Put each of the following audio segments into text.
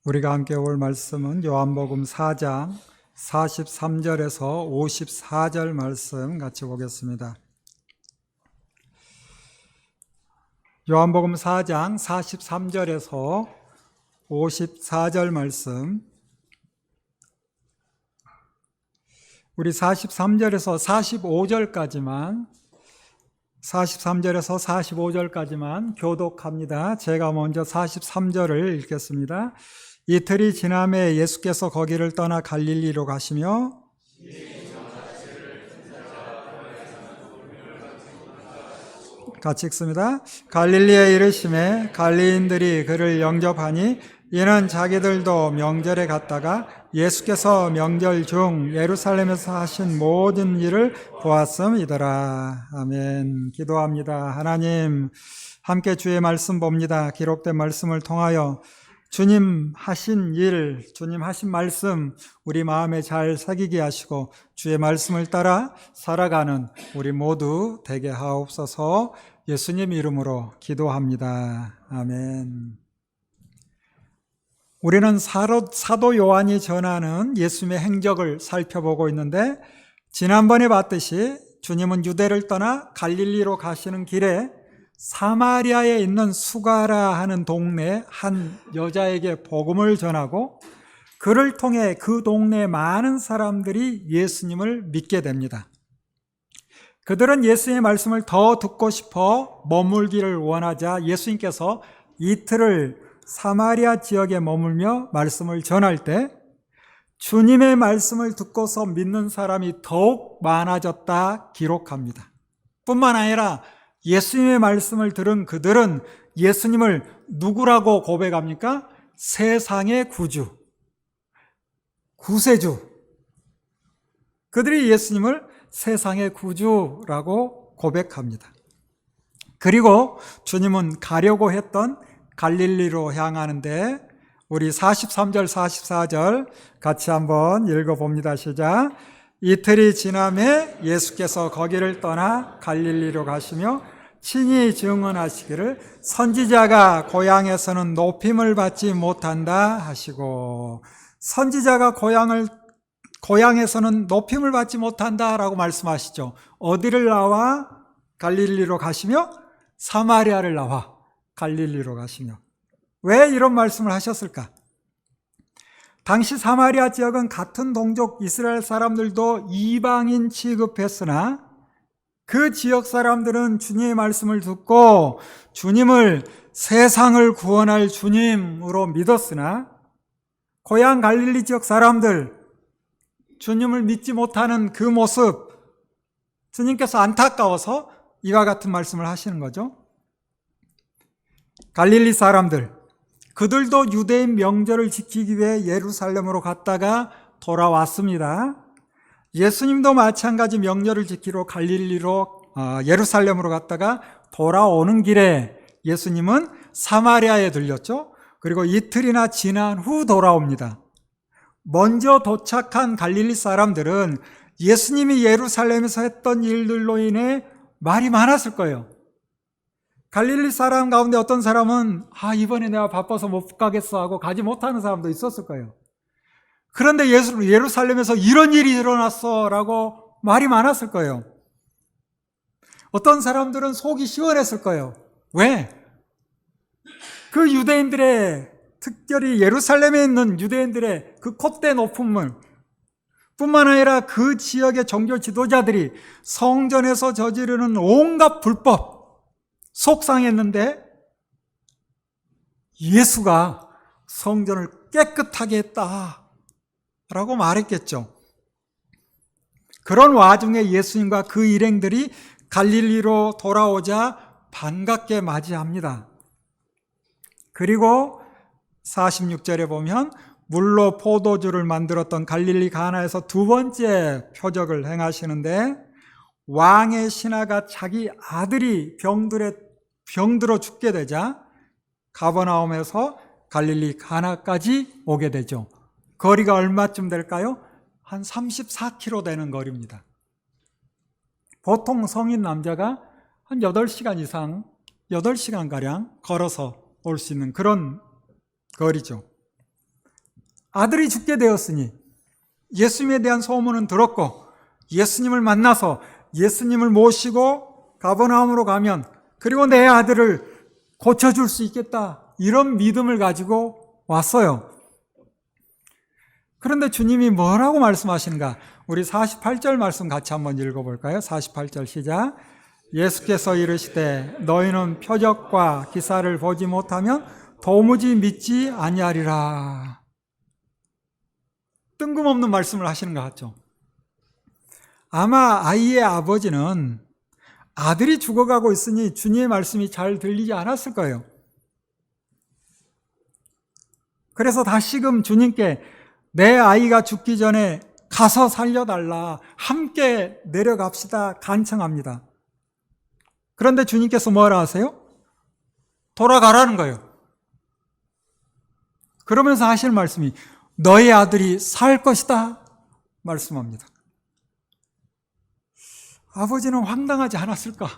우리가 함께 볼 말씀은 요한복음 4장 43절에서 54절 말씀 같이 보겠습니다. 요한복음 4장 43절에서 54절 말씀, 우리 43절에서 45절까지만 교독합니다. 제가 먼저 43절을 읽겠습니다. 이틀이 지남에 예수께서 거기를 떠나 갈릴리로 가시며 같이 읽습니다. 갈릴리에 이르심에 갈리인들이 그를 영접하니 이는 자기들도 명절에 갔다가 예수께서 명절 중 예루살렘에서 하신 모든 일을 보았음이더라. 아멘. 기도합니다. 하나님, 함께 주의 말씀 봅니다. 기록된 말씀을 통하여 주님 하신 일, 주님 하신 말씀 우리 마음에 잘 새기게 하시고 주의 말씀을 따라 살아가는 우리 모두 되게 하옵소서. 예수님 이름으로 기도합니다. 아멘. 우리는 사도 요한이 전하는 예수님의 행적을 살펴보고 있는데, 지난번에 봤듯이 주님은 유대를 떠나 갈릴리로 가시는 길에 사마리아에 있는 수가라 하는 동네 한 여자에게 복음을 전하고 그를 통해 그 동네의 많은 사람들이 예수님을 믿게 됩니다. 그들은 예수님의 말씀을 더 듣고 싶어 머물기를 원하자 예수님께서 이틀을 사마리아 지역에 머물며 말씀을 전할 때 주님의 말씀을 듣고서 믿는 사람이 더욱 많아졌다 기록합니다. 뿐만 아니라 예수님의 말씀을 들은 그들은 예수님을 누구라고 고백합니까? 세상의 구주, 구세주. 그들이 예수님을 세상의 구주라고 고백합니다. 그리고 주님은 가려고 했던 갈릴리로 향하는데, 우리 43절, 44절 같이 한번 읽어봅니다. 시작. 이틀이 지남에 예수께서 거기를 떠나 갈릴리로 가시며 친히 증언하시기를 선지자가 고향에서는 높임을 받지 못한다 하시고, 선지자가 고향에서는 높임을 받지 못한다라고 말씀하시죠. 어디를 나와 갈릴리로 가시며 사마리아를 나와 갈릴리로 가시며. 왜 이런 말씀을 하셨을까? 당시 사마리아 지역은 같은 동족 이스라엘 사람들도 이방인 취급했으나 그 지역 사람들은 주님의 말씀을 듣고 주님을 세상을 구원할 주님으로 믿었으나, 고향 갈릴리 지역 사람들, 주님을 믿지 못하는 그 모습, 주님께서 안타까워서 이와 같은 말씀을 하시는 거죠. 갈릴리 사람들, 그들도 유대인 명절을 지키기 위해 예루살렘으로 갔다가 돌아왔습니다. 예수님도 마찬가지 명절을 지키러 예루살렘으로 갔다가 돌아오는 길에 예수님은 사마리아에 들렸죠. 그리고 이틀이나 지난 후 돌아옵니다. 먼저 도착한 갈릴리 사람들은 예수님이 예루살렘에서 했던 일들로 인해 말이 많았을 거예요. 갈릴리 사람 가운데 어떤 사람은 이번에 내가 바빠서 못 가겠어 하고 가지 못하는 사람도 있었을 거예요. 그런데 예루살렘에서 이런 일이 일어났어 라고 말이 많았을 거예요. 어떤 사람들은 속이 시원했을 거예요. 왜? 그 유대인들의, 특별히 예루살렘에 있는 유대인들의 그 콧대 높음을, 뿐만 아니라 그 지역의 종교 지도자들이 성전에서 저지르는 온갖 불법, 속상했는데 예수가 성전을 깨끗하게 했다라고 말했겠죠. 그런 와중에 예수님과 그 일행들이 갈릴리로 돌아오자 반갑게 맞이합니다. 그리고 46절에 보면 물로 포도주를 만들었던 갈릴리 가나에서 두 번째 표적을 행하시는데, 왕의 신하가 자기 아들이 병들어 죽게 되자 가버나움에서 갈릴리 가나까지 오게 되죠. 거리가 얼마쯤 될까요? 한 34km 되는 거리입니다. 보통 성인 남자가 한 8시간 이상, 8시간가량 걸어서 올 수 있는 그런 거리죠. 아들이 죽게 되었으니 예수님에 대한 소문은 들었고 예수님을 만나서 예수님을 모시고 가버나움으로 가면 그리고 내 아들을 고쳐줄 수 있겠다, 이런 믿음을 가지고 왔어요. 그런데 주님이 뭐라고 말씀하시는가? 우리 48절 말씀 같이 한번 읽어볼까요? 48절 시작. 예수께서 이르시되 너희는 표적과 기사를 보지 못하면 도무지 믿지 아니하리라. 뜬금없는 말씀을 하시는 것 같죠? 아마 아이의 아버지는 아들이 죽어가고 있으니 주님의 말씀이 잘 들리지 않았을 거예요. 그래서 다시금 주님께 내 아이가 죽기 전에 가서 살려달라, 함께 내려갑시다 간청합니다. 그런데 주님께서 뭐라 하세요? 돌아가라는 거예요. 그러면서 하시는 말씀이 너의 아들이 살 것이다 말씀합니다. 아버지는 황당하지 않았을까?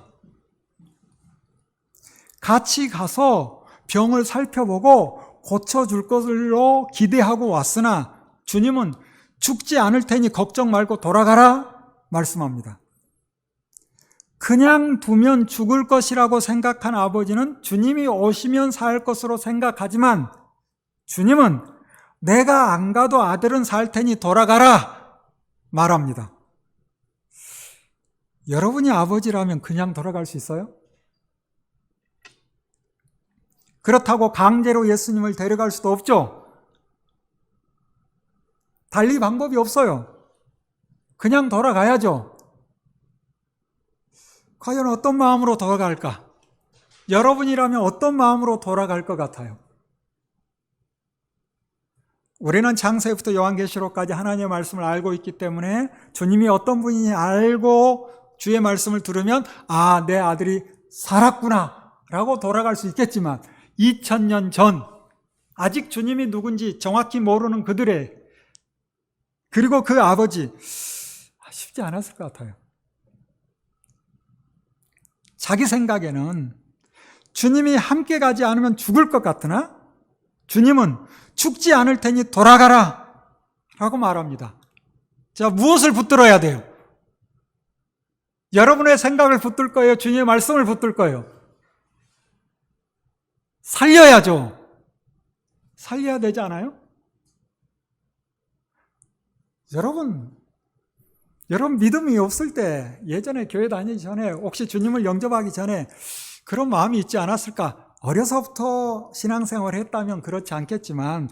같이 가서 병을 살펴보고 고쳐줄 것으로 기대하고 왔으나 주님은 죽지 않을 테니 걱정 말고 돌아가라 말씀합니다. 그냥 두면 죽을 것이라고 생각한 아버지는 주님이 오시면 살 것으로 생각하지만 주님은 내가 안 가도 아들은 살 테니 돌아가라 말합니다. 여러분이 아버지라면 그냥 돌아갈 수 있어요? 그렇다고 강제로 예수님을 데려갈 수도 없죠. 달리 방법이 없어요. 그냥 돌아가야죠. 과연 어떤 마음으로 돌아갈까? 여러분이라면 어떤 마음으로 돌아갈 것 같아요? 우리는 창세기부터 요한계시록까지 하나님의 말씀을 알고 있기 때문에 주님이 어떤 분인지 알고 주의 말씀을 들으면 아, 내 아들이 살았구나 라고 돌아갈 수 있겠지만 2000년 전 아직 주님이 누군지 정확히 모르는 그들의 그리고 그 아버지 쉽지 않았을 것 같아요. 자기 생각에는 주님이 함께 가지 않으면 죽을 것 같으나 주님은 죽지 않을 테니 돌아가라 라고 말합니다. 자, 무엇을 붙들어야 돼요? 여러분의 생각을 붙들 거예요? 주님의 말씀을 붙들 거예요? 살려야죠. 살려야 되지 않아요? 여러분 믿음이 없을 때 예전에 교회 다니기 전에 혹시 주님을 영접하기 전에 그런 마음이 있지 않았을까? 어려서부터 신앙생활을 했다면 그렇지 않겠지만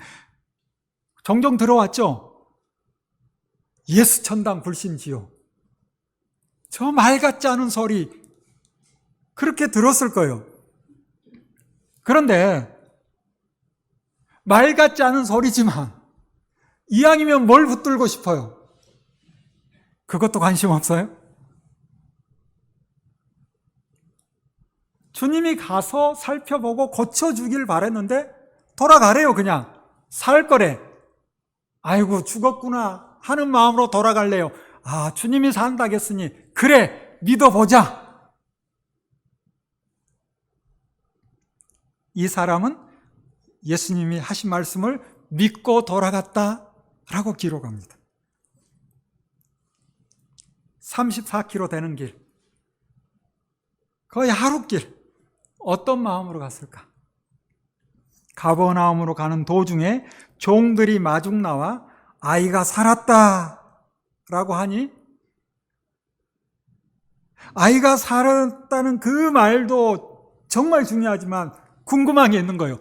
종종 들어왔죠? 예수 천당 불신지요. 저 말 같지 않은 소리 그렇게 들었을 거예요. 그런데 말 같지 않은 소리지만 이왕이면 뭘 붙들고 싶어요? 그것도 관심 없어요? 주님이 가서 살펴보고 고쳐주길 바랬는데 돌아가래요. 그냥 살 거래. 아이고 죽었구나 하는 마음으로 돌아갈래요. 아, 주님이 산다겠으니 그래 믿어보자. 이 사람은 예수님이 하신 말씀을 믿고 돌아갔다라고 기록합니다. 34km 되는 길, 거의 하룻길, 어떤 마음으로 갔을까? 가버나움으로 가는 도중에 종들이 마중 나와 아이가 살았다라고 하니 아이가 살았다는 그 말도 정말 중요하지만 궁금한 게 있는 거예요.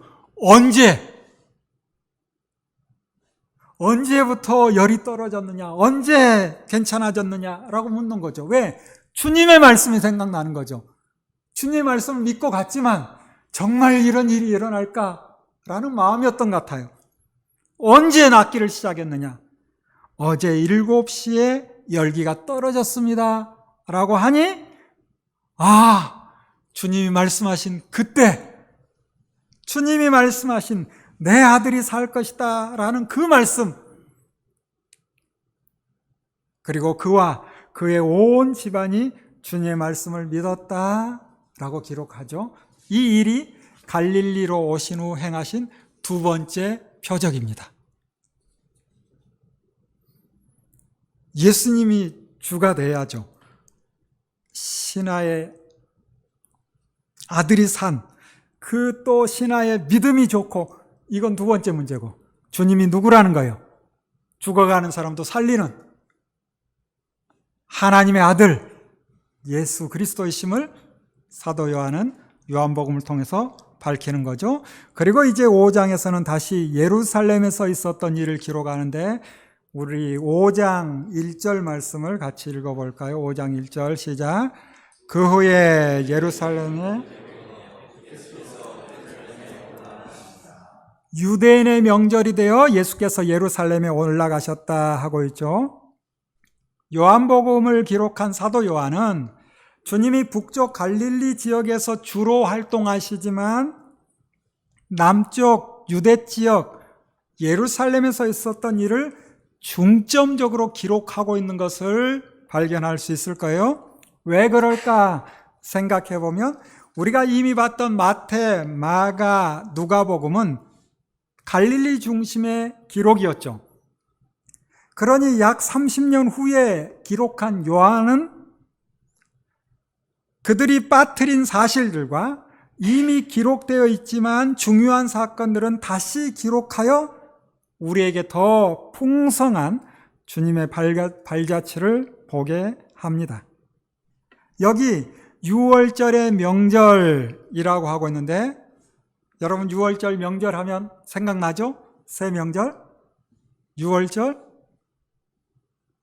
언제부터 열이 떨어졌느냐? 언제 괜찮아졌느냐라고 묻는 거죠. 왜? 주님의 말씀이 생각나는 거죠. 주님의 말씀을 믿고 갔지만 정말 이런 일이 일어날까라는 마음이었던 것 같아요. 언제 낫기를 시작했느냐? 어제 7시에 열기가 떨어졌습니다 라고 하니 아, 주님이 말씀하신 그때 주님이 말씀하신 내 아들이 살 것이다 라는 그 말씀, 그리고 그와 그의 온 집안이 주님의 말씀을 믿었다 라고 기록하죠. 이 일이 갈릴리로 오신 후 행하신 두 번째 표적입니다. 예수님이 주가 돼야죠. 신하의 아들이 산 그 또 신하의 믿음이 좋고, 이건 두 번째 문제고, 주님이 누구라는 거예요? 죽어가는 사람도 살리는 하나님의 아들 예수 그리스도이심을 사도 요한은 요한복음을 통해서 밝히는 거죠. 그리고 이제 5장에서는 다시 예루살렘에서 있었던 일을 기록하는데, 우리 5장 1절 말씀을 같이 읽어볼까요? 5장 1절 시작. 그 후에 예루살렘에 유대인의 명절이 되어 예수께서 예루살렘에 올라가셨다 하고 있죠. 요한복음을 기록한 사도 요한은 주님이 북쪽 갈릴리 지역에서 주로 활동하시지만 남쪽 유대 지역 예루살렘에서 있었던 일을 중점적으로 기록하고 있는 것을 발견할 수 있을 거예요. 왜 그럴까 생각해 보면, 우리가 이미 봤던 마태, 마가, 누가복음은 갈릴리 중심의 기록이었죠. 그러니 약 30년 후에 기록한 요한은 그들이 빠뜨린 사실들과 이미 기록되어 있지만 중요한 사건들은 다시 기록하여 우리에게 더 풍성한 주님의 발자취를 보게 합니다. 여기 6월절의 명절이라고 하고 있는데, 여러분 6월절 명절 하면 생각나죠? 새 명절, 6월절,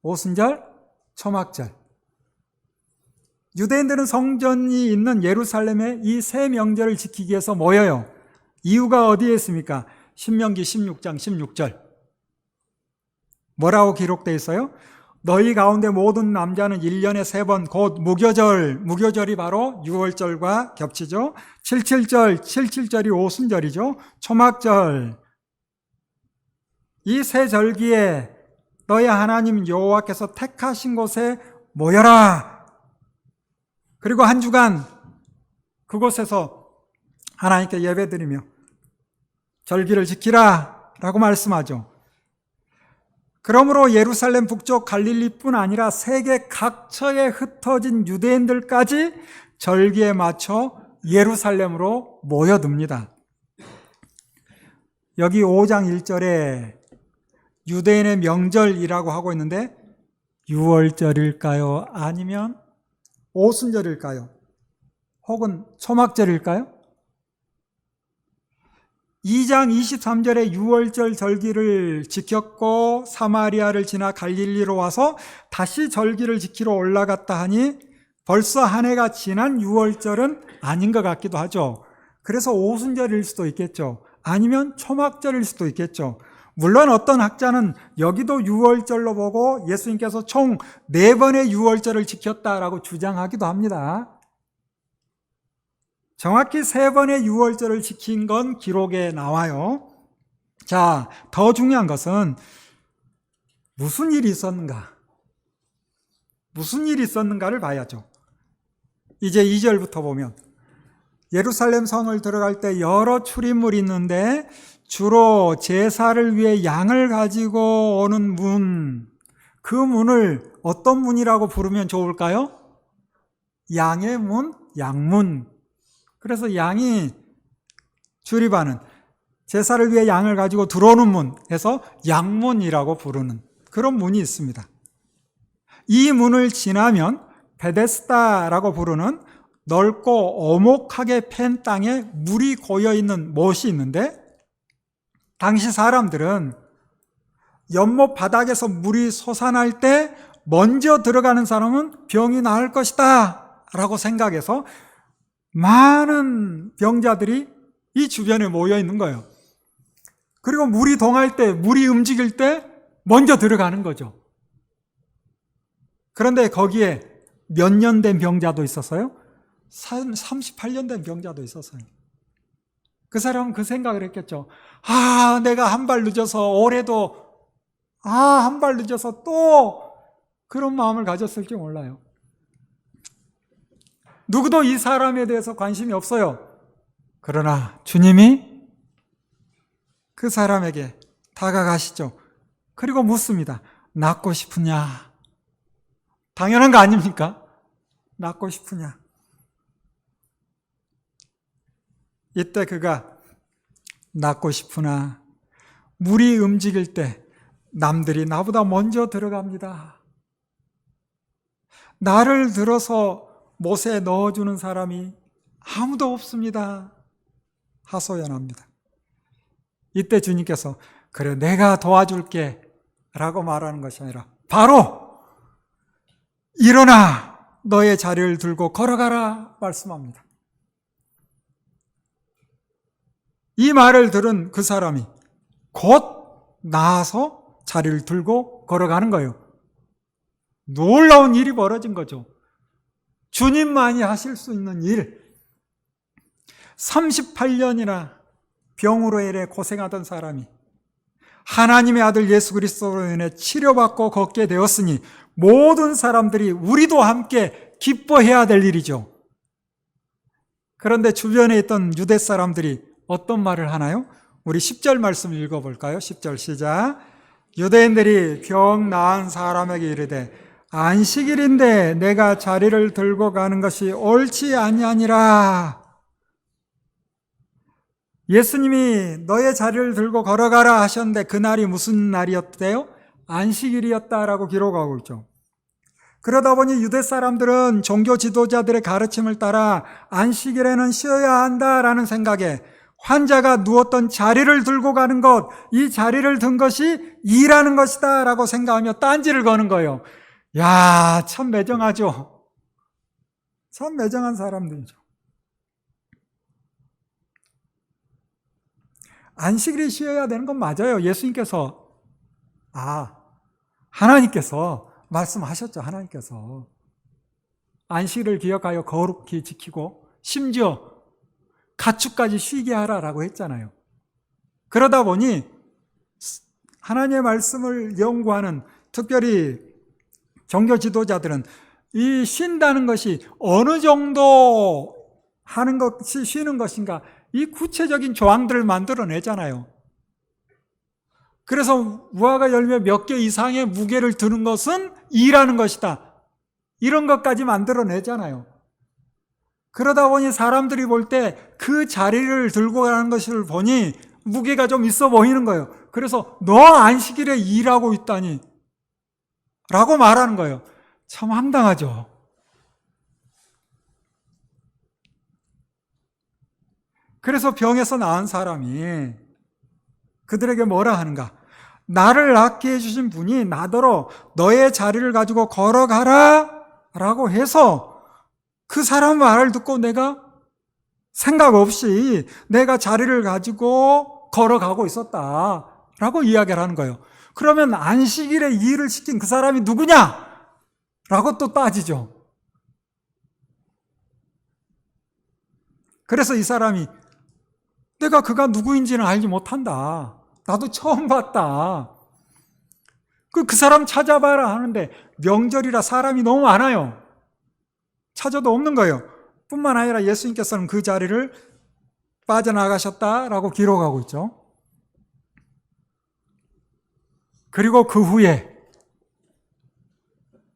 오순절, 초막절. 유대인들은 성전이 있는 예루살렘에 이 세 명절을 지키기 위해서 모여요. 이유가 어디에 있습니까? 신명기 16장 16절. 뭐라고 기록되어 있어요? 너희 가운데 모든 남자는 1년에 3번 곧 무교절이 바로 6월절과 겹치죠. 77절이 오순절이죠. 초막절. 이 세 절기에 너희 하나님 여호와께서 택하신 곳에 모여라. 그리고 한 주간 그곳에서 하나님께 예배드리며 절기를 지키라 라고 말씀하죠. 그러므로 예루살렘 북쪽 갈릴리뿐 아니라 세계 각처에 흩어진 유대인들까지 절기에 맞춰 예루살렘으로 모여듭니다. 여기 5장 1절에 유대인의 명절이라고 하고 있는데, 6월절일까요? 아니면 오순절일까요? 혹은 초막절일까요? 2장 23절에 6월절 절기를 지켰고 사마리아를 지나 갈릴리로 와서 다시 절기를 지키러 올라갔다 하니 벌써 한 해가 지난 6월절은 아닌 것 같기도 하죠. 그래서 오순절일 수도 있겠죠. 아니면 초막절일 수도 있겠죠. 물론 어떤 학자는 여기도 6월절로 보고 예수님께서 총 4번의 6월절을 지켰다라고 주장하기도 합니다. 정확히 3번의 6월절을 지킨 건 기록에 나와요. 자, 더 중요한 것은 무슨 일이 있었는가? 무슨 일이 있었는가를 봐야죠. 이제 2절부터 보면 예루살렘 성을 들어갈 때 여러 출입물이 있는데 주로 제사를 위해 양을 가지고 오는 문, 그 문을 어떤 문이라고 부르면 좋을까요? 양의 문, 양문. 그래서 양이 출입하는, 제사를 위해 양을 가지고 들어오는 문에서 양문이라고 부르는 그런 문이 있습니다. 이 문을 지나면 베데스다라고 부르는 넓고 오목하게 팬 땅에 물이 고여있는 못이 있는데, 당시 사람들은 연못 바닥에서 물이 솟아날 때 먼저 들어가는 사람은 병이 나을 것이다 라고 생각해서 많은 병자들이 이 주변에 모여 있는 거예요. 그리고 물이 동할 때, 물이 움직일 때 먼저 들어가는 거죠. 그런데 거기에 몇 년 된 병자도 있었어요? 38년 된 병자도 있었어요. 그 사람은 그 생각을 했겠죠. 내가 한 발 늦어서 올해도 한 발 늦어서 또 그런 마음을 가졌을지 몰라요. 누구도 이 사람에 대해서 관심이 없어요. 그러나 주님이 그 사람에게 다가가시죠. 그리고 묻습니다. 낫고 싶으냐? 당연한 거 아닙니까? 낳고 싶으냐? 이때 그가 낳고 싶으나 물이 움직일 때 남들이 나보다 먼저 들어갑니다. 나를 들어서 못에 넣어주는 사람이 아무도 없습니다. 하소연합니다. 이때 주님께서 그래 내가 도와줄게 라고 말하는 것이 아니라 바로 일어나 너의 자리를 들고 걸어가라 말씀합니다. 이 말을 들은 그 사람이 곧 나아서 자리를 들고 걸어가는 거예요. 놀라운 일이 벌어진 거죠. 주님만이 하실 수 있는 일. 38년이나 병으로 인해 고생하던 사람이 하나님의 아들 예수 그리스도로 인해 치료받고 걷게 되었으니 모든 사람들이 우리도 함께 기뻐해야 될 일이죠. 그런데 주변에 있던 유대 사람들이 어떤 말을 하나요? 우리 10절 말씀 읽어볼까요? 10절 시작. 유대인들이 병 나은 사람에게 이르되 안식일인데 내가 자리를 들고 가는 것이 옳지 아니하니라. 예수님이 너의 자리를 들고 걸어가라 하셨는데 그날이 무슨 날이었대요? 안식일이었다라고 기록하고 있죠. 그러다 보니 유대 사람들은 종교 지도자들의 가르침을 따라 안식일에는 쉬어야 한다라는 생각에 환자가 누웠던 자리를 들고 가는 것, 이 자리를 든 것이 일하는 것이다 라고 생각하며 딴지를 거는 거예요. 야, 참 매정하죠. 참 매정한 사람들이죠. 안식일이 쉬어야 되는 건 맞아요. 예수님께서 하나님께서 말씀하셨죠. 하나님께서 안식일을 기억하여 거룩히 지키고 심지어 가축까지 쉬게 하라라고 했잖아요. 그러다 보니 하나님의 말씀을 연구하는 특별히 종교 지도자들은 이 쉰다는 것이 어느 정도 하는 것이 쉬는 것인가 이 구체적인 조항들을 만들어내잖아요. 그래서 무화과 열매 몇 개 이상의 무게를 드는 것은 일하는 것이다. 이런 것까지 만들어내잖아요. 그러다 보니 사람들이 볼 때 그 자리를 들고 가는 것을 보니 무게가 좀 있어 보이는 거예요. 그래서 너 안식일에 일하고 있다니 라고 말하는 거예요. 참 황당하죠. 그래서 병에서 나은 사람이 그들에게 뭐라 하는가? 나를 낫게 해주신 분이 나더러 너의 자리를 가지고 걸어가라 라고 해서 그 사람 말을 듣고 내가 생각 없이 내가 자리를 가지고 걸어가고 있었다 라고 이야기를 하는 거예요. 그러면 안식일에 이 일을 시킨 그 사람이 누구냐? 라고 또 따지죠. 그래서 이 사람이 내가 그가 누구인지는 알지 못한다. 나도 처음 봤다. 그 사람 찾아봐라 하는데 명절이라 사람이 너무 많아요. 찾아도 없는 거예요. 뿐만 아니라 예수님께서는 그 자리를 빠져나가셨다라고 기록하고 있죠. 그리고 그 후에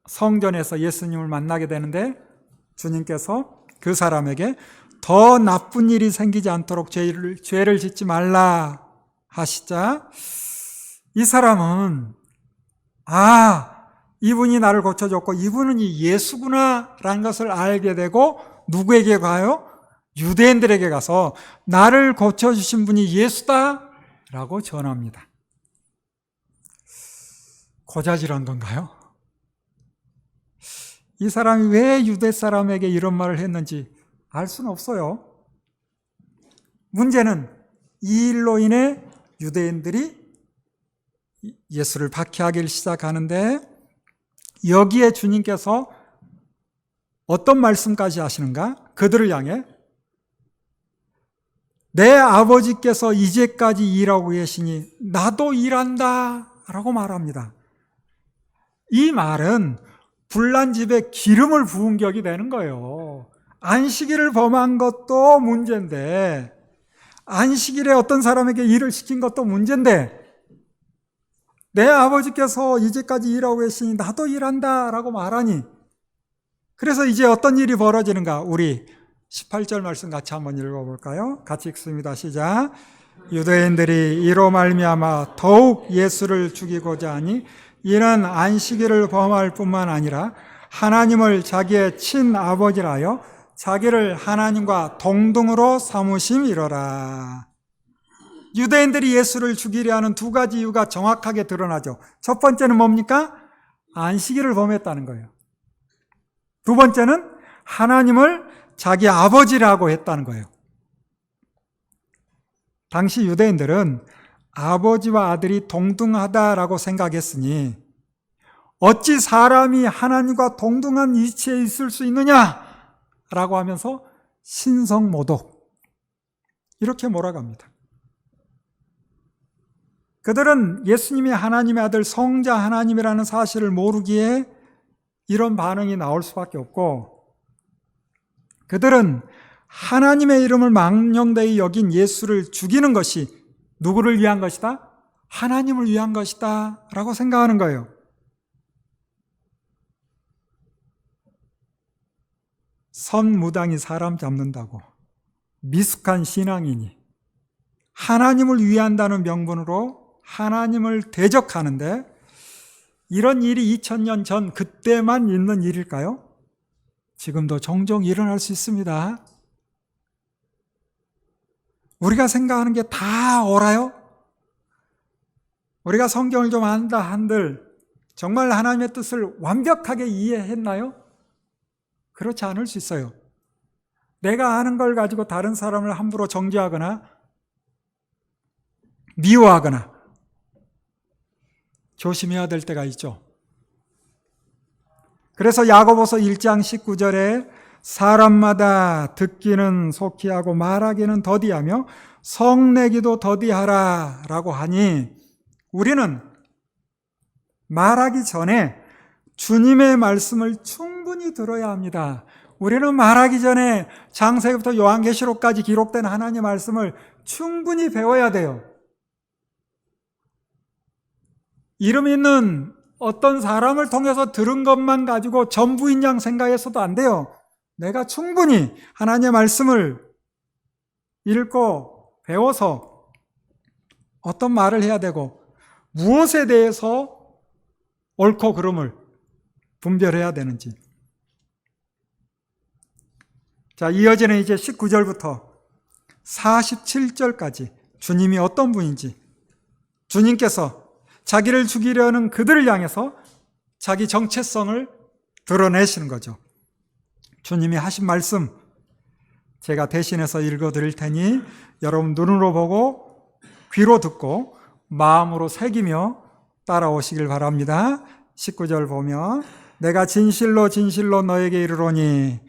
성전에서 예수님을 만나게 되는데 주님께서 그 사람에게 더 나쁜 일이 생기지 않도록 죄를 짓지 말라 하시자 이 사람은 이분이 나를 고쳐줬고 이분은 이 예수구나 라는 것을 알게 되고 누구에게 가요? 유대인들에게 가서 나를 고쳐주신 분이 예수다 라고 전합니다. 고자질한 건가요? 이 사람이 왜 유대 사람에게 이런 말을 했는지 알 수는 없어요. 문제는 이 일로 인해 유대인들이 예수를 박해하기 시작하는데 여기에 주님께서 어떤 말씀까지 하시는가? 그들을 향해 내 아버지께서 이제까지 일하고 계시니 나도 일한다 라고 말합니다. 이 말은 불난 집에 기름을 부은 격이 되는 거예요. 안식일을 범한 것도 문제인데 안식일에 어떤 사람에게 일을 시킨 것도 문제인데 내 아버지께서 이제까지 일하고 계시니 나도 일한다 라고 말하니, 그래서 이제 어떤 일이 벌어지는가? 우리 18절 말씀 같이 한번 읽어볼까요? 같이 읽습니다. 시작. 유대인들이 이로 말미암아 더욱 예수를 죽이고자 하니 이는 안식일을 범할 뿐만 아니라 하나님을 자기의 친아버지라 하여 자기를 하나님과 동등으로 삼으심이로라. 유대인들이 예수를 죽이려 하는 두 가지 이유가 정확하게 드러나죠. 첫 번째는 뭡니까? 안식일을 범했다는 거예요. 두 번째는 하나님을 자기 아버지라고 했다는 거예요. 당시 유대인들은 아버지와 아들이 동등하다라고 생각했으니 어찌 사람이 하나님과 동등한 위치에 있을 수 있느냐라고 하면서 신성모독 이렇게 몰아갑니다. 그들은 예수님이 하나님의 아들 성자 하나님이라는 사실을 모르기에 이런 반응이 나올 수밖에 없고, 그들은 하나님의 이름을 망령되이 여긴 예수를 죽이는 것이 누구를 위한 것이다? 하나님을 위한 것이다 라고 생각하는 거예요. 선무당이 사람 잡는다고 미숙한 신앙인이 하나님을 위한다는 명분으로 하나님을 대적하는데, 이런 일이 2000년 전 그때만 있는 일일까요? 지금도 종종 일어날 수 있습니다. 우리가 생각하는 게 다 옳아요? 우리가 성경을 좀 안다 한들 정말 하나님의 뜻을 완벽하게 이해했나요? 그렇지 않을 수 있어요. 내가 아는 걸 가지고 다른 사람을 함부로 정죄하거나 미워하거나 조심해야 될 때가 있죠. 그래서 야고보서 1장 19절에 사람마다 듣기는 속히 하고 말하기는 더디하며 성내기도 더디하라 라고 하니, 우리는 말하기 전에 주님의 말씀을 충분히 들어야 합니다. 우리는 말하기 전에 창세기부터 요한계시록까지 기록된 하나님의 말씀을 충분히 배워야 돼요. 이름 있는 어떤 사람을 통해서 들은 것만 가지고 전부인 양 생각해서도 안 돼요. 내가 충분히 하나님의 말씀을 읽고 배워서 어떤 말을 해야 되고 무엇에 대해서 옳고 그름을 분별해야 되는지. 자, 이어지는 이제 19절부터 47절까지 주님이 어떤 분인지, 주님께서 자기를 죽이려는 그들을 향해서 자기 정체성을 드러내시는 거죠. 주님이 하신 말씀 제가 대신해서 읽어드릴 테니 여러분 눈으로 보고 귀로 듣고 마음으로 새기며 따라오시길 바랍니다. 19절 보면 내가 진실로 진실로 너에게 이르노니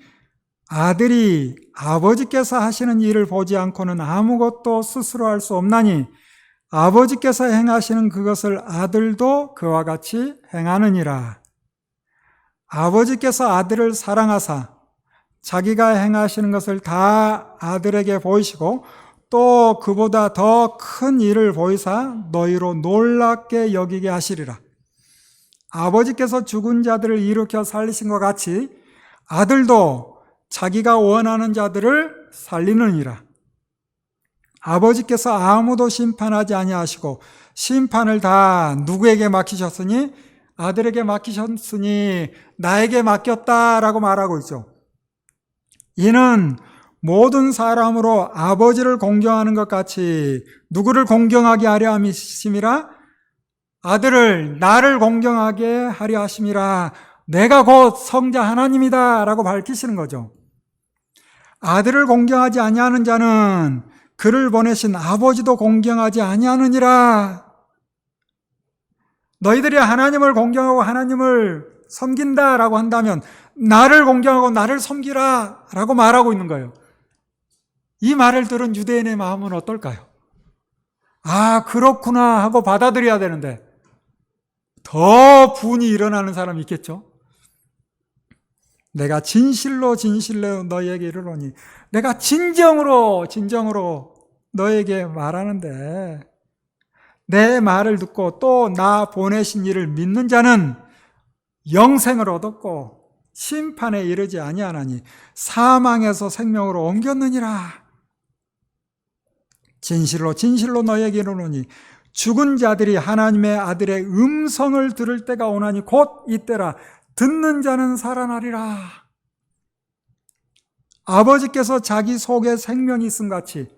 아들이 아버지께서 하시는 일을 보지 않고는 아무것도 스스로 할 수 없나니 아버지께서 행하시는 그것을 아들도 그와 같이 행하느니라. 아버지께서 아들을 사랑하사 자기가 행하시는 것을 다 아들에게 보이시고 또 그보다 더 큰 일을 보이사 너희로 놀랍게 여기게 하시리라. 아버지께서 죽은 자들을 일으켜 살리신 것 같이 아들도 자기가 원하는 자들을 살리느니라. 아버지께서 아무도 심판하지 아니하시고 심판을 다 누구에게 맡기셨으니 아들에게 맡기셨으니 나에게 맡겼다라고 말하고 있죠. 이는 모든 사람으로 아버지를 공경하는 것 같이 누구를 공경하게 하려 함이심이라? 아들을 나를 공경하게 하려 하심이라. 내가 곧 성자 하나님이다 라고 밝히시는 거죠. 아들을 공경하지 아니하는 자는 그를 보내신 아버지도 공경하지 아니하느니라. 너희들이 하나님을 공경하고 하나님을 섬긴다라고 한다면 나를 공경하고 나를 섬기라 라고 말하고 있는 거예요. 이 말을 들은 유대인의 마음은 어떨까요? 아, 그렇구나 하고 받아들여야 되는데 더 분이 일어나는 사람이 있겠죠? 내가 진실로 진실로 너희에게 이르노니, 내가 진정으로 너희에게 말하는데 내 말을 듣고 또 나 보내신 이를 믿는 자는 영생을 얻었고 심판에 이르지 아니하나니 사망에서 생명으로 옮겼느니라. 진실로 진실로 너희에게 이르노니 죽은 자들이 하나님의 아들의 음성을 들을 때가 오나니 곧 이때라. 듣는 자는 살아나리라. 아버지께서 자기 속에 생명이 있음 같이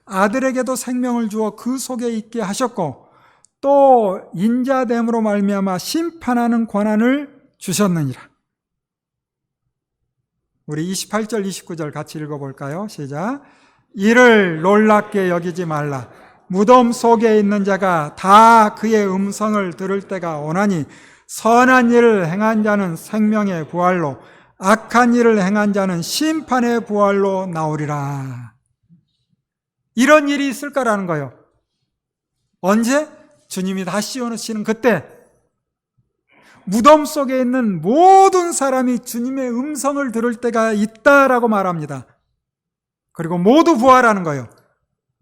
아들에게도 생명을 주어 그 속에 있게 하셨고 또 인자됨으로 말미암아 심판하는 권한을 주셨느니라. 우리 28절 29절 같이 읽어볼까요? 시작. 이를 놀랍게 여기지 말라. 무덤 속에 있는 자가 다 그의 음성을 들을 때가 오나니 선한 일을 행한 자는 생명의 부활로 악한 일을 행한 자는 심판의 부활로 나오리라. 이런 일이 있을 거라는 거예요. 언제? 주님이 다시 오시는 그때 무덤 속에 있는 모든 사람이 주님의 음성을 들을 때가 있다라고 말합니다. 그리고 모두 부활하는 거예요.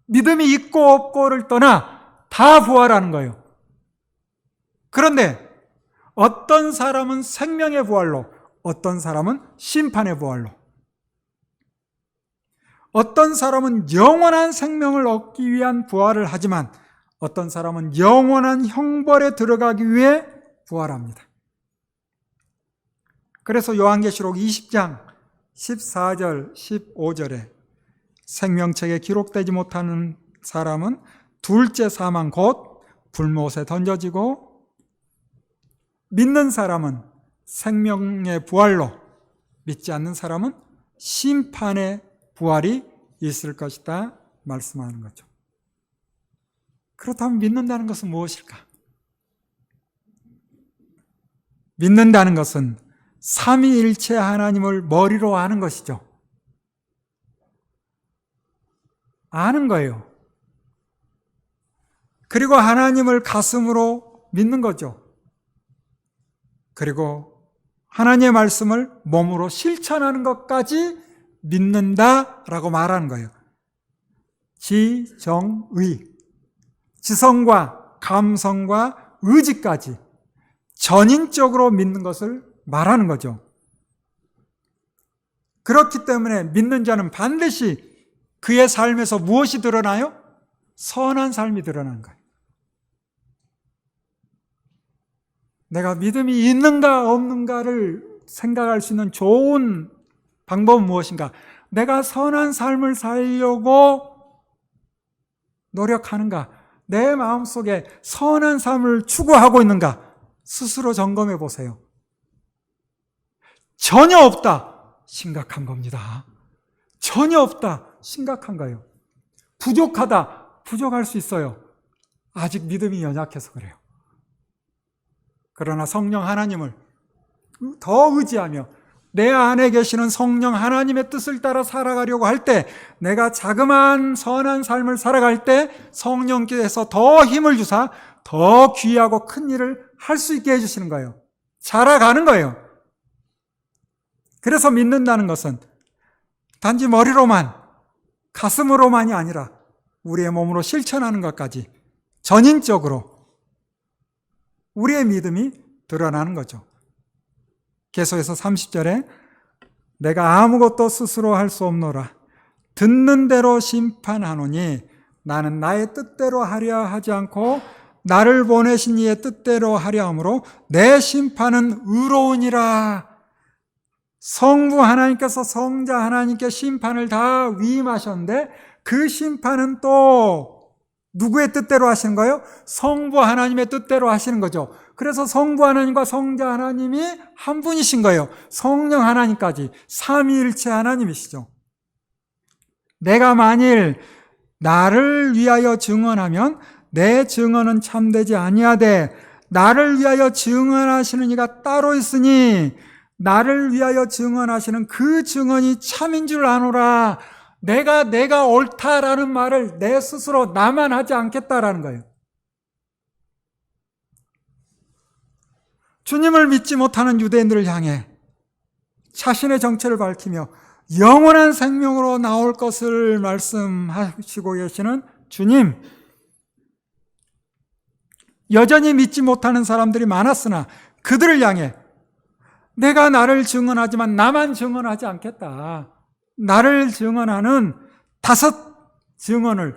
믿음이 있고 없고를 떠나 다 부활하는 거예요. 그런데 어떤 사람은 생명의 부활로, 어떤 사람은 심판의 부활로, 어떤 사람은 영원한 생명을 얻기 위한 부활을 하지만 어떤 사람은 영원한 형벌에 들어가기 위해 부활합니다. 그래서 요한계시록 20장 14절 15절에 생명책에 기록되지 못하는 사람은 둘째 사망 곧 불못에 던져지고 믿는 사람은 생명의 부활로, 믿지 않는 사람은 심판의 부활이 있을 것이다 말씀하는 거죠. 그렇다면 믿는다는 것은 무엇일까? 믿는다는 것은 삼위일체 하나님을 머리로 아는 것이죠. 아는 거예요. 그리고 하나님을 가슴으로 믿는 거죠. 그리고 하나님의 말씀을 몸으로 실천하는 것까지 믿는다라고 말하는 거예요. 지정의, 지성과 감성과 의지까지 전인적으로 믿는 것을 말하는 거죠. 그렇기 때문에 믿는 자는 반드시 그의 삶에서 무엇이 드러나요? 선한 삶이 드러나는 거예요. 내가 믿음이 있는가 없는가를 생각할 수 있는 좋은 방법은 무엇인가? 내가 선한 삶을 살려고 노력하는가? 내 마음속에 선한 삶을 추구하고 있는가? 스스로 점검해 보세요. 전혀 없다. 심각한 겁니다. 전혀 없다. 심각한 거예요. 부족하다. 부족할 수 있어요. 아직 믿음이 연약해서 그래요. 그러나 성령 하나님을 더 의지하며 내 안에 계시는 성령 하나님의 뜻을 따라 살아가려고 할 때, 내가 자그마한 선한 삶을 살아갈 때 성령께서 더 힘을 주사 더 귀하고 큰 일을 할 수 있게 해주시는 거예요. 자라가는 거예요. 그래서 믿는다는 것은 단지 머리로만, 가슴으로만이 아니라 우리의 몸으로 실천하는 것까지 전인적으로 우리의 믿음이 드러나는 거죠. 계속해서 30절에 내가 아무것도 스스로 할 수 없노라. 듣는 대로 심판하노니 나는 나의 뜻대로 하려 하지 않고 나를 보내신 이의 뜻대로 하려 함으로 내 심판은 의로우니라. 성부 하나님께서 성자 하나님께 심판을 다 위임하셨는데 그 심판은 또 누구의 뜻대로 하시는 거예요? 성부 하나님의 뜻대로 하시는 거죠. 그래서 성부 하나님과 성자 하나님이 한 분이신 거예요. 성령 하나님까지 삼위일체 하나님이시죠. 내가 만일 나를 위하여 증언하면 내 증언은 참되지 아니하되 나를 위하여 증언하시는 이가 따로 있으니 나를 위하여 증언하시는 그 증언이 참인 줄 아노라. 내가 옳다라는 말을 내 스스로 나만 하지 않겠다라는 거예요. 주님을 믿지 못하는 유대인들을 향해 자신의 정체를 밝히며 영원한 생명으로 나올 것을 말씀하시고 계시는 주님, 여전히 믿지 못하는 사람들이 많았으나 그들을 향해 내가 나를 증언하지만 나만 증언하지 않겠다. 나를 증언하는 5 증언을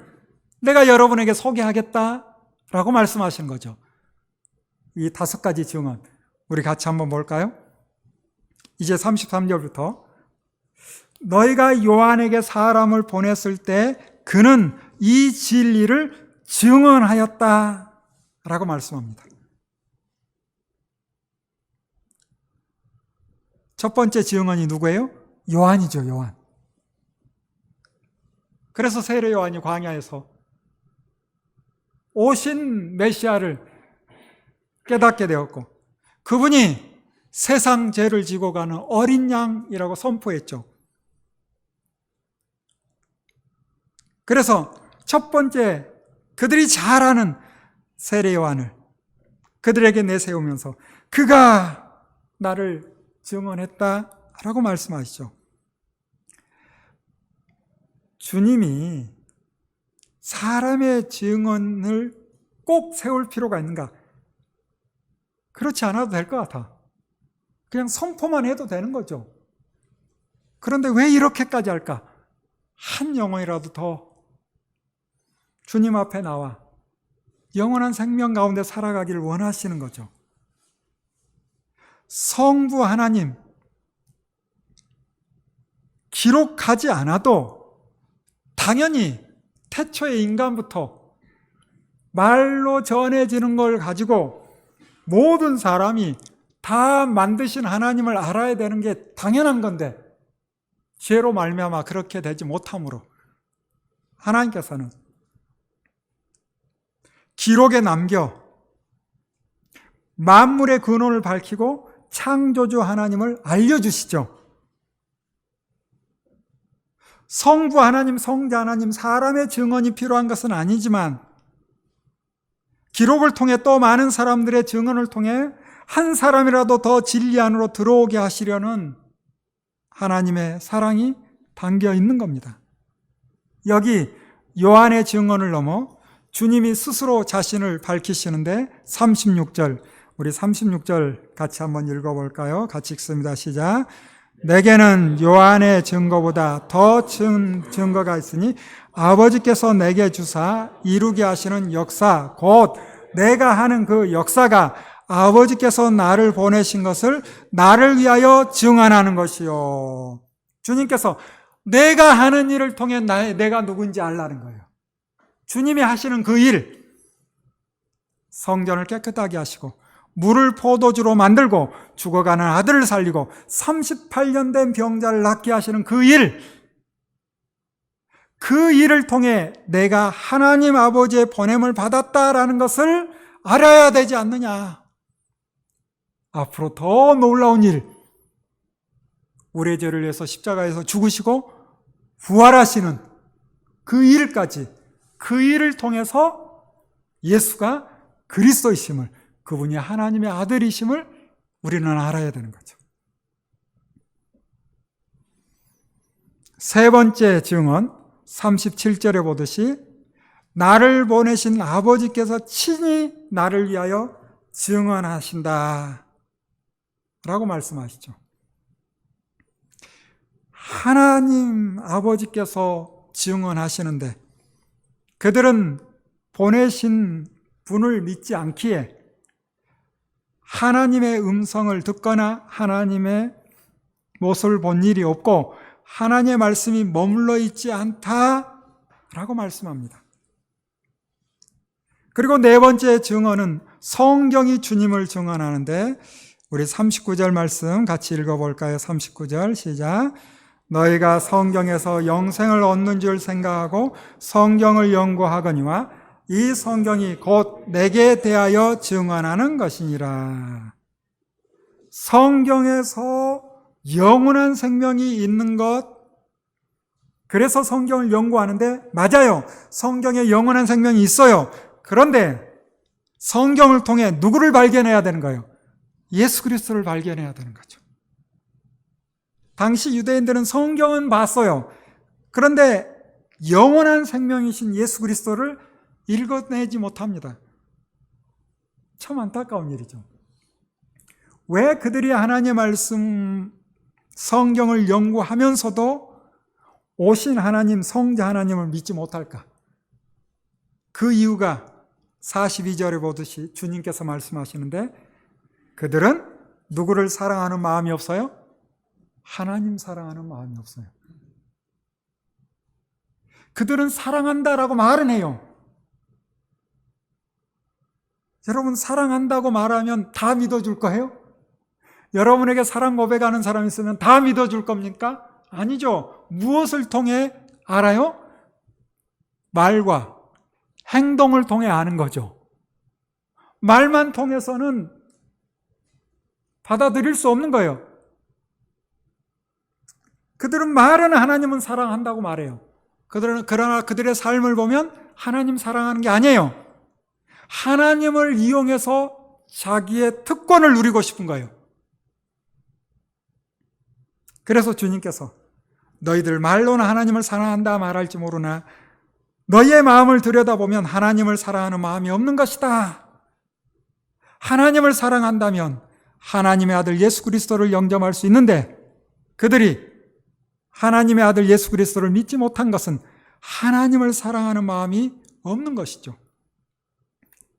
내가 여러분에게 소개하겠다라고 말씀하신 거죠. 이 5가지 증언 우리 같이 한번 볼까요? 이제 33절부터 너희가 요한에게 사람을 보냈을 때 그는 이 진리를 증언하였다 라고 말씀합니다. 첫 번째 증언이 누구예요? 요한이죠. 요한. 그래서 세례 요한이 광야에서 오신 메시아를 깨닫게 되었고 그분이 세상 죄를 지고 가는 어린 양이라고 선포했죠. 그래서 첫 번째 그들이 잘 아는 세례 요한을 그들에게 내세우면서 그가 나를 증언했다라고 말씀하시죠. 주님이 사람의 증언을 꼭 세울 필요가 있는가? 그렇지 않아도 될 것 같아. 그냥 선포만 해도 되는 거죠. 그런데 왜 이렇게까지 할까? 한 영혼이라도 더 주님 앞에 나와 영원한 생명 가운데 살아가기를 원하시는 거죠. 성부 하나님 기록하지 않아도 당연히 태초의 인간부터 말로 전해지는 걸 가지고 모든 사람이 다 만드신 하나님을 알아야 되는 게 당연한 건데 죄로 말미암아 그렇게 되지 못함으로 하나님께서는 기록에 남겨 만물의 근원을 밝히고 창조주 하나님을 알려주시죠. 성부 하나님, 성자 하나님, 사람의 증언이 필요한 것은 아니지만 기록을 통해 또 많은 사람들의 증언을 통해 한 사람이라도 더 진리 안으로 들어오게 하시려는 하나님의 사랑이 담겨 있는 겁니다. 여기 요한의 증언을 넘어 주님이 스스로 자신을 밝히시는데 36절, 우리 36절 같이 한번 읽어볼까요? 같이 읽습니다. 시작. 내게는 요한의 증거보다 더 증거가 있으니 아버지께서 내게 주사 이루게 하시는 역사, 곧 내가 하는 그 역사가 아버지께서 나를 보내신 것을 나를 위하여 증언하는 것이요. 주님께서 내가 하는 일을 통해 내가 누군지 알라는 거예요. 주님이 하시는 그 일, 성전을 깨끗하게 하시고 물을 포도주로 만들고 죽어가는 아들을 살리고 38년 된 병자를 낫게 하시는 그 일, 그 일을 통해 내가 하나님 아버지의 보냄을 받았다라는 것을 알아야 되지 않느냐. 앞으로 더 놀라운 일, 우리의 죄를 위해서 십자가에서 죽으시고 부활하시는 그 일까지, 그 일을 통해서 예수가 그리스도이심을, 그분이 하나님의 아들이심을 우리는 알아야 되는 거죠. 세 번째 증언 37절에 보듯이 나를 보내신 아버지께서 친히 나를 위하여 증언하신다 라고 말씀하시죠. 하나님 아버지께서 증언하시는데 그들은 보내신 분을 믿지 않기에 하나님의 음성을 듣거나 하나님의 모습을 본 일이 없고 하나님의 말씀이 머물러 있지 않다라고 말씀합니다. 그리고 네 번째 증언은 성경이 주님을 증언하는데 우리 39절 말씀 같이 읽어볼까요? 39절 시작. 너희가 성경에서 영생을 얻는 줄 생각하고 성경을 연구하거니와 이 성경이 곧 내게 대하여 증언하는 것이니라. 성경에서 영원한 생명이 있는 것, 그래서 성경을 연구하는데 맞아요. 성경에 영원한 생명이 있어요. 그런데 성경을 통해 누구를 발견해야 되는 거예요? 예수 그리스도를 발견해야 되는 거죠. 당시 유대인들은 성경은 봤어요. 그런데 영원한 생명이신 예수 그리스도를 읽어내지 못합니다. 참 안타까운 일이죠. 왜 그들이 하나님의 말씀, 성경을 연구하면서도 오신 하나님, 성자 하나님을 믿지 못할까? 그 이유가 42절에 보듯이 주님께서 말씀하시는데, 그들은 누구를 사랑하는 마음이 없어요? 하나님 사랑하는 마음이 없어요. 그들은 사랑한다라고 말은 해요. 여러분, 사랑한다고 말하면 다 믿어줄 거예요? 여러분에게 사랑 고백하는 사람이 있으면 다 믿어줄 겁니까? 아니죠. 무엇을 통해 알아요? 말과 행동을 통해 아는 거죠. 말만 통해서는 받아들일 수 없는 거예요. 그들은 말은 하나님은 사랑한다고 말해요. 그러나 그들의 삶을 보면 하나님 사랑하는 게 아니에요. 하나님을 이용해서 자기의 특권을 누리고 싶은 거예요. 그래서 주님께서 너희들 말로는 하나님을 사랑한다 말할지 모르나 너희의 마음을 들여다보면 하나님을 사랑하는 마음이 없는 것이다. 하나님을 사랑한다면 하나님의 아들 예수 그리스도를 영접할 수 있는데, 그들이 하나님의 아들 예수 그리스도를 믿지 못한 것은 하나님을 사랑하는 마음이 없는 것이죠.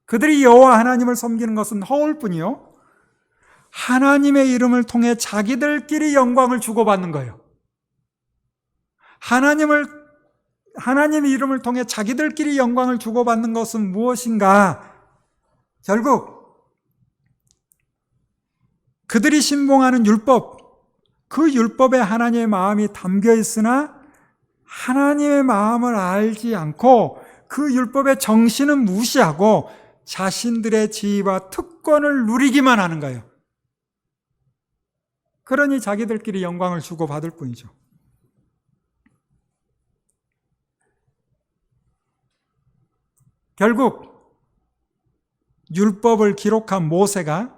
그들이 여호와 하나님을 섬기는 것은 허울 뿐이요, 하나님의 이름을 통해 자기들끼리 영광을 주고받는 거예요. 하나님의 이름을 통해 자기들끼리 영광을 주고받는 것은 무엇인가? 결국 그들이 신봉하는 율법, 그 율법에 하나님의 마음이 담겨 있으나 하나님의 마음을 알지 않고 그 율법의 정신은 무시하고 자신들의 지위와 특권을 누리기만 하는 거예요. 그러니 자기들끼리 영광을 주고받을 뿐이죠. 결국 율법을 기록한 모세가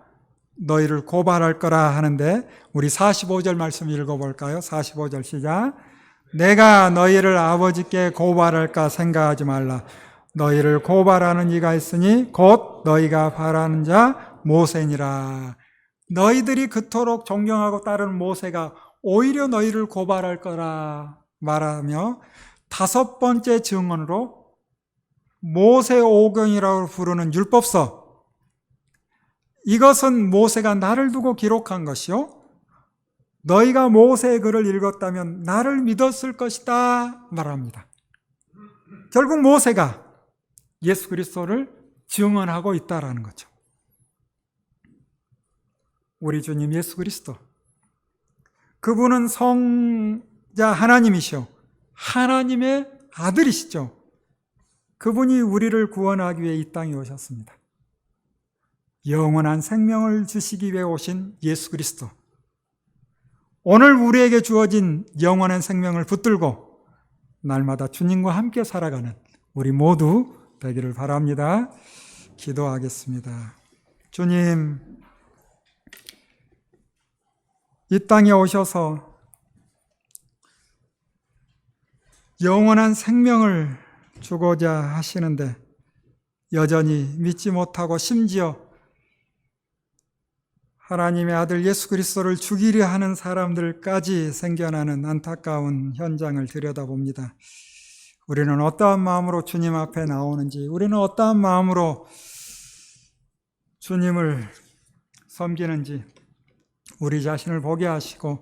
너희를 고발할 거라 하는데, 우리 45절 말씀 읽어볼까요? 45절 시작. 내가 너희를 아버지께 고발할까 생각하지 말라. 너희를 고발하는 이가 있으니 곧 너희가 바라는 자 모세니라. 너희들이 그토록 존경하고 따르는 모세가 오히려 너희를 고발할 거라 말하며, 다섯 번째 증언으로 모세오경이라고 부르는 율법서, 이것은 모세가 나를 두고 기록한 것이요, 너희가 모세의 글을 읽었다면 나를 믿었을 것이다 말합니다. 결국 모세가 예수 그리스도를 증언하고 있다라는 거죠. 우리 주님 예수 그리스도, 그분은 성자 하나님이시오, 하나님의 아들이시죠. 그분이 우리를 구원하기 위해 이 땅에 오셨습니다. 영원한 생명을 주시기 위해 오신 예수 그리스도, 오늘 우리에게 주어진 영원한 생명을 붙들고 날마다 주님과 함께 살아가는 우리 모두 되기를 바랍니다. 기도하겠습니다. 주님, 이 땅에 오셔서 영원한 생명을 주고자 하시는데 여전히 믿지 못하고 심지어 하나님의 아들 예수 그리스도를 죽이려 하는 사람들까지 생겨나는 안타까운 현장을 들여다봅니다. 우리는 어떠한 마음으로 주님 앞에 나오는지, 우리는 어떠한 마음으로 주님을 섬기는지 우리 자신을 보게 하시고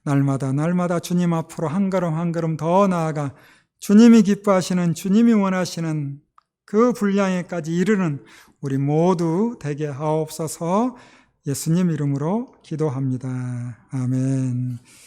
날마다 주님 앞으로 한 걸음 한 걸음 더 나아가 주님이 기뻐하시는, 주님이 원하시는 그 분량에까지 이르는 우리 모두 되게 하옵소서. 예수님 이름으로 기도합니다. 아멘.